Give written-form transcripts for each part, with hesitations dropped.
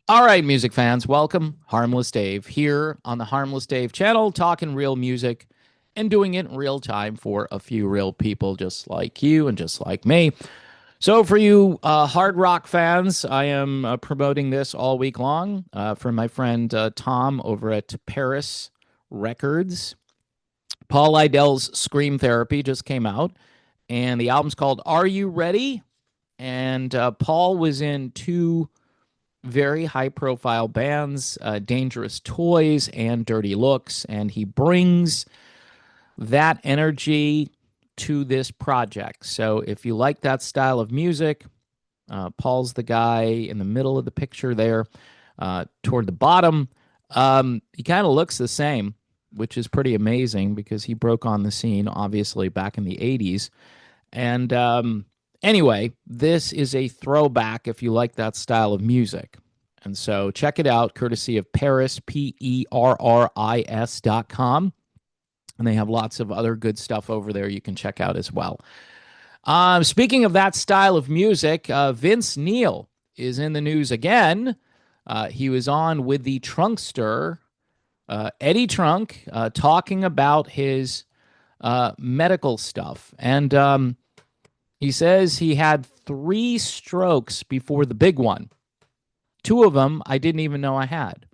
All right, music fans, welcome. Harmless Dave here on the Harmless Dave channel, talking real music and doing it in real time for a few real people just like you and just like me. So, for you hard rock fans, I am promoting this all week long for my friend Tom over at Paris Records. Paul Idell's Scream Therapy just came out, and the album's called Are You Ready? And Paul was in two very high profile bands, Dangerous Toys and Dirty Looks, and he brings that energy to this project. So if you like that style of music, Paul's the guy in the middle of the picture there, toward the bottom. He kind of looks the same, which is pretty amazing because he broke on the scene, obviously, back in the 80s. And anyway, this is a throwback if you like that style of music. And so check it out, courtesy of Paris, PERRIS.com. And they have lots of other good stuff over there you can check out as well. Speaking of that style of music, Vince Neil is in the news again. He was on with the Trunkster, Eddie Trunk, talking about his medical stuff. And he says he had 3 strokes before the big one. 2 of them I didn't even know I had.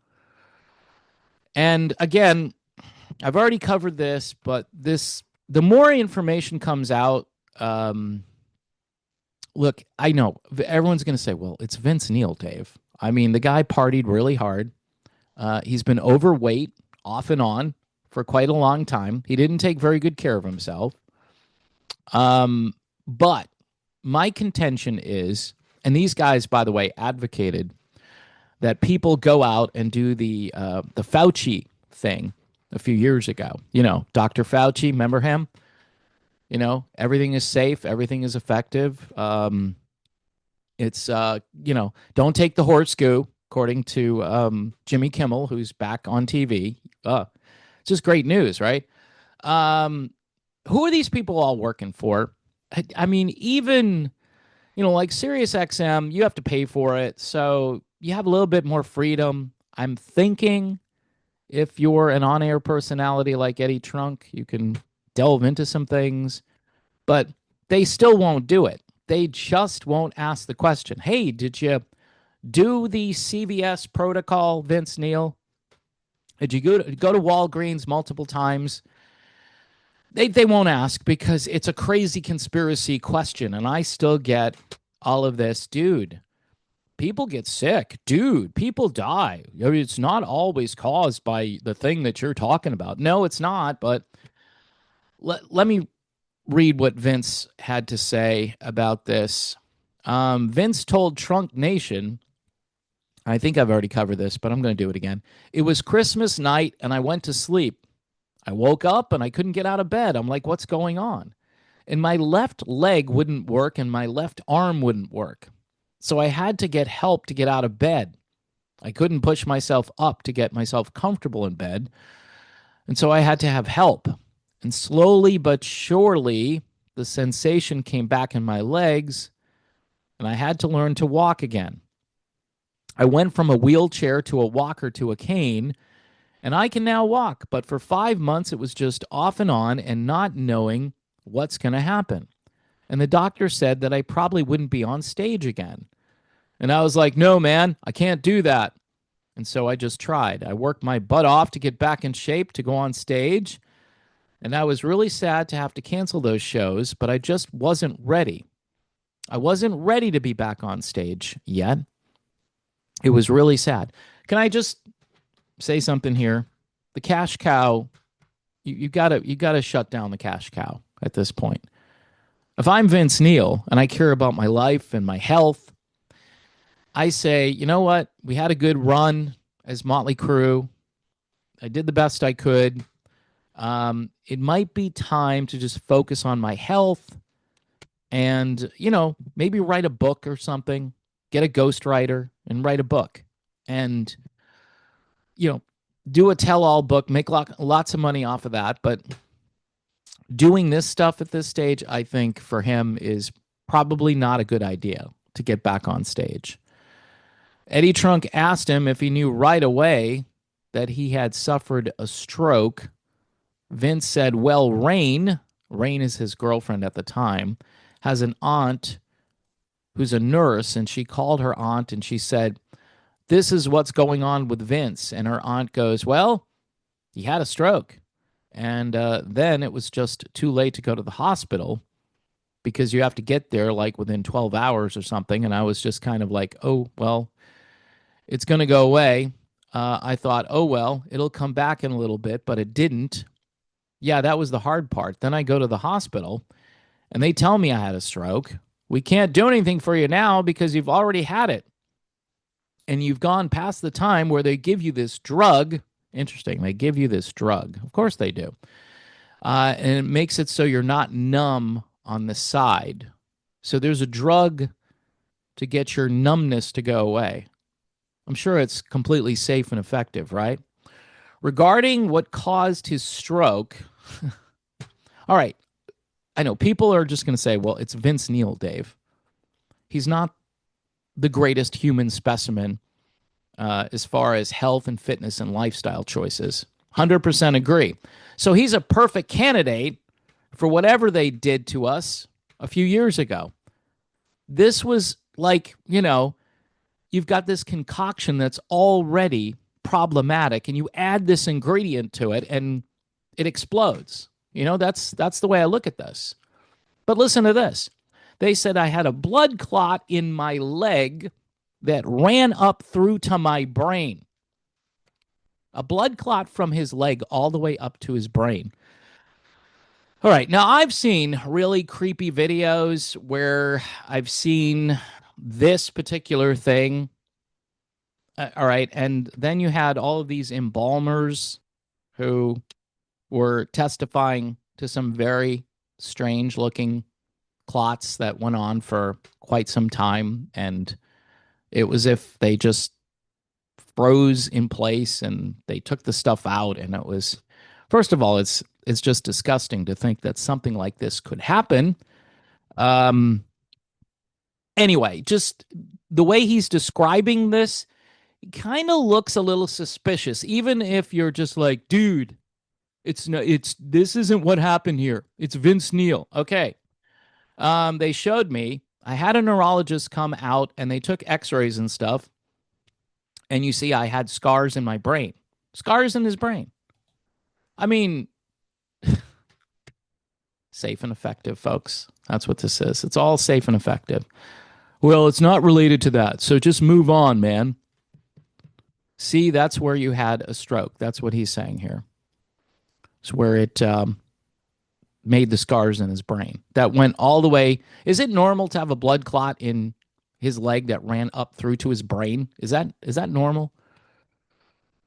And again, I've already covered this, but the more information comes out, look, I know everyone's going to say, well, it's Vince Neil, Dave. I mean, the guy partied really hard. He's been overweight off and on for quite a long time. He didn't take very good care of himself. But my contention is, and these guys, by the way, advocated that people go out and do the Fauci thing a few years ago. You know, Dr. Fauci, remember him? You know, everything is safe, everything is effective. It's don't take the horse goo, according to Jimmy Kimmel, who's back on TV. It's just great news, right? Who are these people all working for? I mean, even like Sirius XM, you have to pay for it, so you have a little bit more freedom. I'm thinking if you're an on-air personality like Eddie Trunk, you can delve into some things, but they still won't do it. They just won't ask the question, hey, did you do the CVS protocol, Vince Neil? Did you go to Walgreens multiple times? They won't ask because it's a crazy conspiracy question, and I still get all of this, dude. People get sick, dude. People die. I mean, it's not always caused by the thing that you're talking about. No, it's not. But let me read what Vince had to say about this. Vince told Trunk Nation, I think I've already covered this, but I'm going to do it again. It was Christmas night, and I went to sleep. I woke up, and I couldn't get out of bed. I'm like, what's going on? And my left leg wouldn't work, and my left arm wouldn't work. So I had to get help to get out of bed. I couldn't push myself up to get myself comfortable in bed. And so I had to have help. And slowly but surely, the sensation came back in my legs, and I had to learn to walk again. I went from a wheelchair to a walker to a cane, and I can now walk. But for 5 months, it was just off and on and not knowing what's going to happen. And the doctor said that I probably wouldn't be on stage again. And I was like, no, man, I can't do that. And so I just tried. I worked my butt off to get back in shape to go on stage. And I was really sad to have to cancel those shows, but I just wasn't ready. I wasn't ready to be back on stage yet. It was really sad. Can I just say something here? The cash cow, you gotta shut down the cash cow at this point. If I'm Vince Neil and I care about my life and my health, I say, you know what? We had a good run as Motley Crue. I did the best I could. It might be time to just focus on my health and, maybe write a book or something, get a ghostwriter and write a book and, do a tell-all book, make lots of money off of that. But doing this stuff at this stage, I think for him is probably not a good idea to get back on stage. Eddie Trunk asked him if he knew right away that he had suffered a stroke. Vince said, well, Rain is his girlfriend at the time, has an aunt who's a nurse, and she called her aunt and she said, this is what's going on with Vince. And her aunt goes, well, he had a stroke. And then it was just too late to go to the hospital because you have to get there like within 12 hours or something. And I was just kind of like, oh, well, it's going to go away. I thought, oh, well, it'll come back in a little bit, but it didn't. Yeah, that was the hard part. Then I go to the hospital and they tell me I had a stroke. We can't do anything for you now because you've already had it. And you've gone past the time where they give you this drug. Interesting. They give you this drug. Of course they do. And it makes it so you're not numb on the side. So there's a drug to get your numbness to go away. I'm sure it's completely safe and effective, right? Regarding what caused his stroke, all right, I know people are just going to say, well, it's Vince Neil, Dave. He's not the greatest human specimen as far as health and fitness and lifestyle choices. 100% agree. So he's a perfect candidate for whatever they did to us a few years ago. This was like, you've got this concoction that's already problematic and you add this ingredient to it and it explodes. That's the way I look at this. But listen to this. They said I had a blood clot in my leg that ran up through to my brain. A blood clot from his leg all the way up to his brain. All right. Now, I've seen really creepy videos where I've seen this particular thing. All right. And then you had all of these embalmers who were testifying to some very strange looking clots that went on for quite some time. And it was if they just froze in place and they took the stuff out. And it was, first of all, it's just disgusting to think that something like this could happen. Anyway, just the way he's describing this kind of looks a little suspicious, even if you're just like, dude, this isn't what happened here. It's Vince Neil. Okay. They showed me, I had a neurologist come out and they took x-rays and stuff. And you see, I had scars in my brain, scars in his brain. I mean, safe and effective, folks. That's what this is. It's all safe and effective. Well, it's not related to that. So just move on, man. See, that's where you had a stroke. That's what he's saying here. It's where it made the scars in his brain that went all the way. Is it normal to have a blood clot in his leg that ran up through to his brain? Is that normal?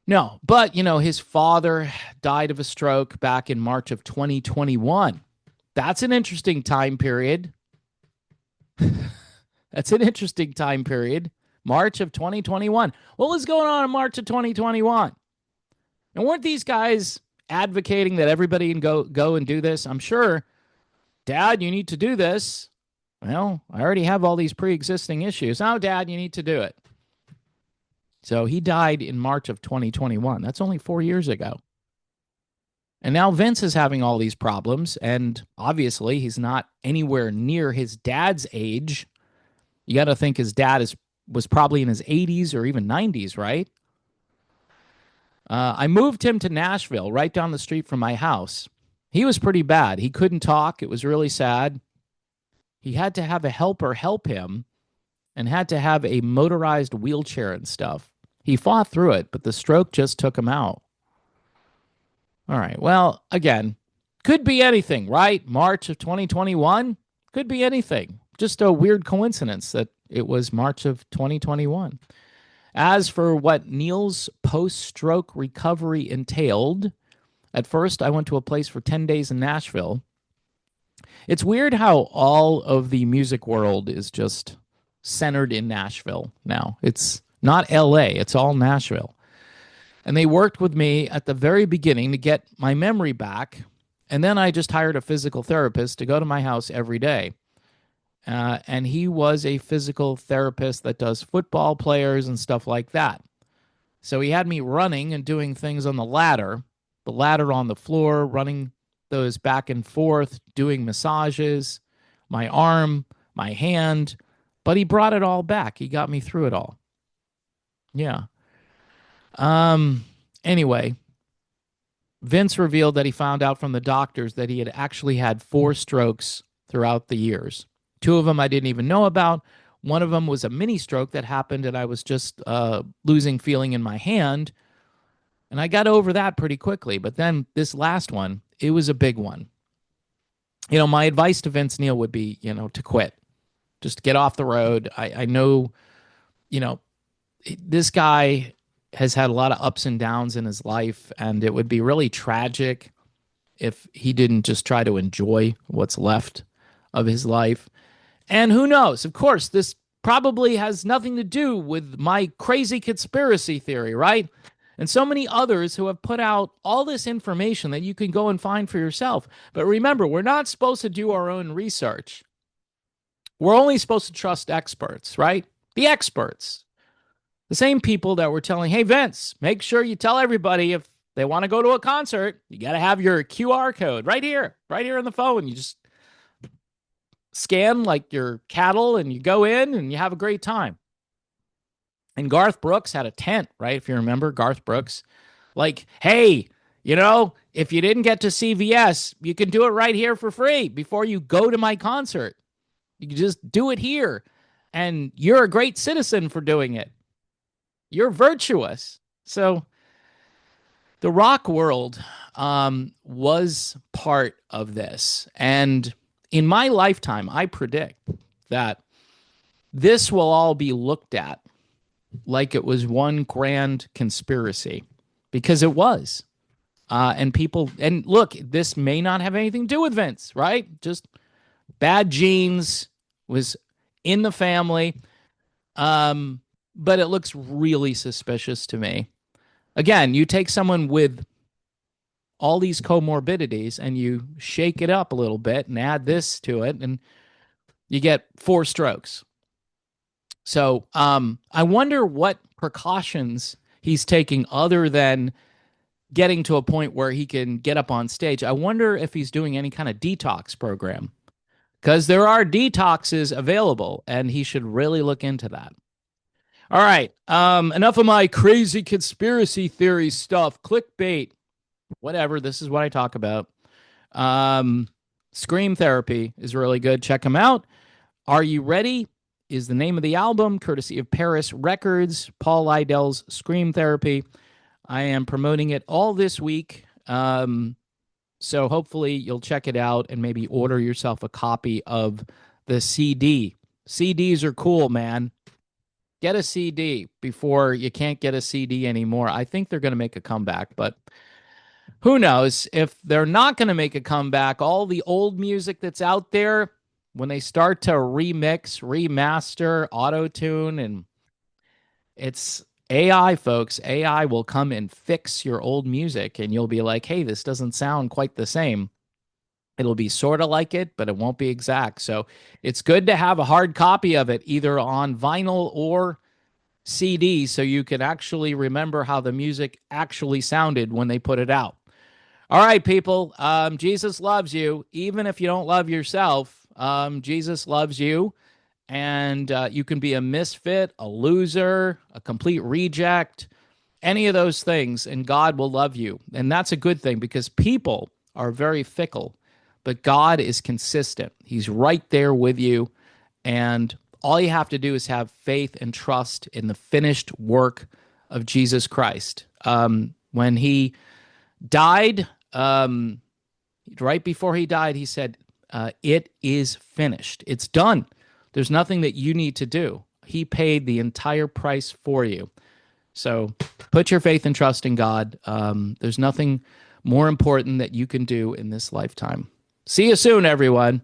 No, but his father died of a stroke back in March of 2021. That's an interesting time period. That's an interesting time period. March of 2021. What was going on in March of 2021? And weren't these guys advocating that everybody can go and do this? I'm sure, Dad, you need to do this. Well, I already have all these pre-existing issues. Oh, Dad, you need to do it. So he died in March of 2021. That's only 4 years ago. And now Vince is having all these problems, and obviously he's not anywhere near his dad's age. You got to think his dad was probably in his 80s or even 90s, right? I moved him to Nashville, right down the street from my house. He was pretty bad. He couldn't talk. It was really sad. He had to have a helper help him and had to have a motorized wheelchair and stuff. He fought through it, but the stroke just took him out. All right. Well, again, could be anything, right? March of 2021? Could be anything. Just a weird coincidence that it was March of 2021. As for what Neil's post-stroke recovery entailed, at first I went to a place for 10 days in Nashville. It's weird how all of the music world is just centered in Nashville now. It's not LA, it's all Nashville. And they worked with me at the very beginning to get my memory back. And then I just hired a physical therapist to go to my house every day. and he was a physical therapist that does football players and stuff like that. So he had me running and doing things on the ladder on the floor, running those back and forth, doing massages, my arm, my hand. But he brought it all back. He got me through it all. Yeah. Um. Anyway, Vince revealed that he found out from the doctors that he had actually had four strokes throughout the years. Two of them I didn't even know about. One of them was a mini stroke that happened, and I was just losing feeling in my hand. And I got over that pretty quickly. But then this last one, it was a big one. My advice to Vince Neil would be, to quit, just get off the road. I know, you know, this guy has had a lot of ups and downs in his life, and it would be really tragic if he didn't just try to enjoy what's left of his life. And who knows? Of course, this probably has nothing to do with my crazy conspiracy theory, right? And so many others who have put out all this information that you can go and find for yourself. But remember, we're not supposed to do our own research. We're only supposed to trust experts, right? The experts. The same people that were telling, hey, Vince, make sure you tell everybody if they want to go to a concert, you got to have your QR code right here on the phone. You just scan like your cattle and you go in and you have a great time. And Garth Brooks had a tent, right? If you remember Garth Brooks, like, hey, if you didn't get to CVS, you can do it right here for free before you go to my concert. You can just do it here. And you're a great citizen for doing it. You're virtuous. So the rock world was part of this. And in my lifetime, I predict that this will all be looked at like it was one grand conspiracy, because it was. And look, this may not have anything to do with Vince, right? Just bad genes, was in the family. But it looks really suspicious to me. Again, you take someone with all these comorbidities and you shake it up a little bit and add this to it, and you get four strokes. So I wonder what precautions he's taking other than getting to a point where he can get up on stage. I wonder if he's doing any kind of detox program, because there are detoxes available, and he should really look into that. All right. Enough of my crazy conspiracy theory stuff. Clickbait. Whatever. This is what I talk about. Scream Therapy is really good. Check them out. Are You Ready is the name of the album, courtesy of Paris Records, Paul Lydell's Scream Therapy. I am promoting it all this week. So hopefully you'll check it out and maybe order yourself a copy of the CD. CDs are cool, man. Get a CD before you can't get a CD anymore. I think they're going to make a comeback, but who knows? If they're not going to make a comeback, all the old music that's out there, when they start to remix, remaster, auto-tune, and it's AI, folks. AI will come and fix your old music, and you'll be like, hey, this doesn't sound quite the same. It'll be sort of like it, but it won't be exact. So it's good to have a hard copy of it, either on vinyl or CD, so you can actually remember how the music actually sounded when they put it out. All right, people. Jesus loves you. Even if you don't love yourself, Jesus loves you. And you can be a misfit, a loser, a complete reject, any of those things, and God will love you. And that's a good thing, because people are very fickle, but God is consistent. He's right there with you. And all you have to do is have faith and trust in the finished work of Jesus Christ. When he died, right before he died, he said, it is finished. It's done. There's nothing that you need to do. He paid the entire price for you. So put your faith and trust in God. There's nothing more important that you can do in this lifetime. See you soon, everyone.